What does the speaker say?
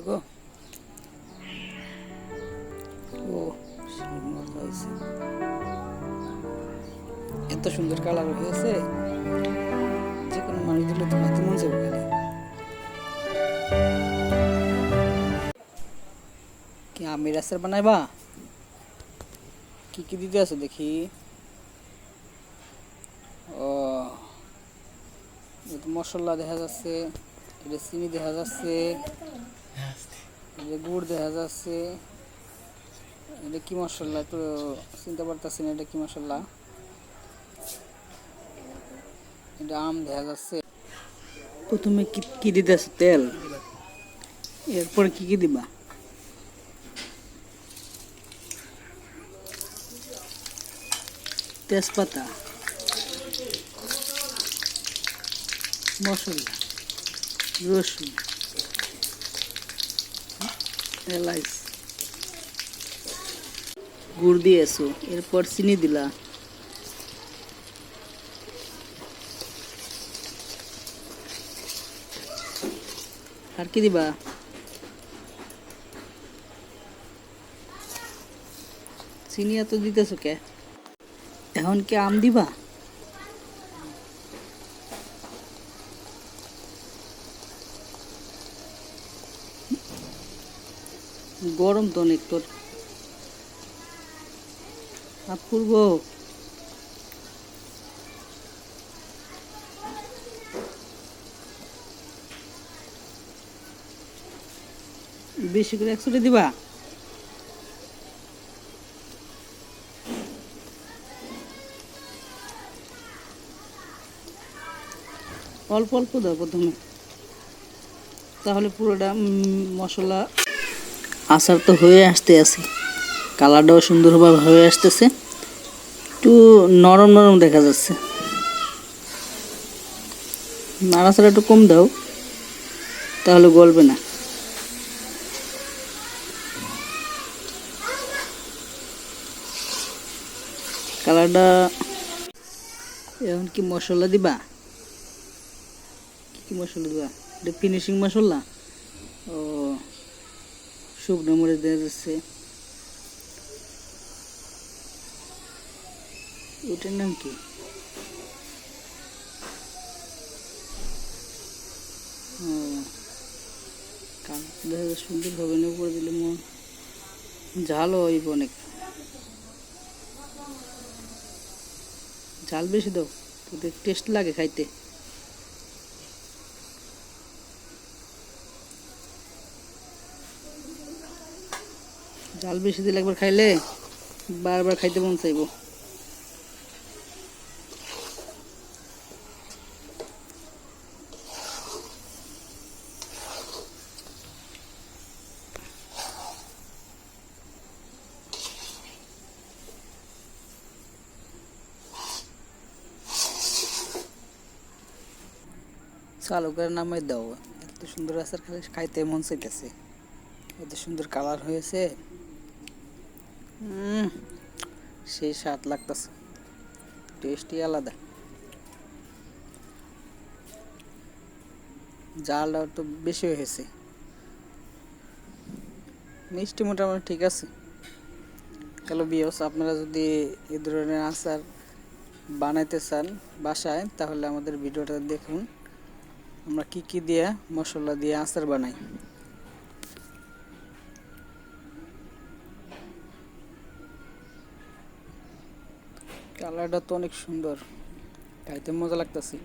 গো ও সুন্দর হয়েছে, এত সুন্দর কালার হয়েছে, যে কোনো মানুষ দিলে তো খাইতে মন যাবে। খালি কি আমের আচার বানাইবা? কি কি দিতে আছে দেখি। ও এটা মশলা দেখা যাচ্ছে, এটা চিনি দেখা যাচ্ছে, এটা গুড় দেখা যাচ্ছে। এটা কি মশলা একটু চিনতে পারতেছি না, এটা কি মশলা। এটা আম দেখা যাচ্ছে। প্রথমে কি কি দিতে আছে? তেল। এরপরে কি কি দিবা? তেজপাতা, মশলা, রসুন, এলাচ, গুড় দিয়েছো, এরপর চিনি দিলা, আর কি দিবা? চিনি এত দিতেছো কে? এখন কি আম দিবা? গরম তো অনেক, তোর হাত পুরবো। বেশি করে একসাথে দিবা? অল্প অল্প দাও প্রথমে, তাহলে পুরোটা মশলা আচার তো হয়ে আসতে আছে, কালারটাও সুন্দরভাবে হয়ে আসতেছে, একটু নরম নরম দেখা যাচ্ছে। নাড়াচাড়া একটু কম দাও, তাহলে গলবে না। কালারটা এখন কি মশলা দিবা? কি কি মশলা দিবা? এটা ফিনিশিং মশলা। ও শুকনো মরিচ দেওয়া যাচ্ছে, ওটার নাম কি? ও কালার দেখা যাচ্ছে সুন্দরভাবে না করে দিলে ঝালও হইব অনেক। ঝাল বেশি দাও, তোদের টেস্ট লাগে খাইতে। ঝাল বেশি দিলে একবার খাইলে বারবার খাইতে মন চাইব। চালু করে নামাই দাও, এত সুন্দর আচার খালি খাইতে মন চাইতেছে, এত সুন্দর কালার হয়েছে, সেই স্বাদ লাগতেছে, টেস্টই আলাদা। জালটা একটু বেশি হয়েছে, মিষ্টি মোটামুটি ঠিক আছে। হ্যালো বিয়স, আপনারা যদি এই ধরনের আচার বানাইতে চান বাসায়, তাহলে আমাদের ভিডিওটা দেখুন, আমরা কি কি দিয়ে মশলা দিয়ে আচার বানাই। কালারটা তো অনেক সুন্দর, খাইতে মজা লাগতেছে।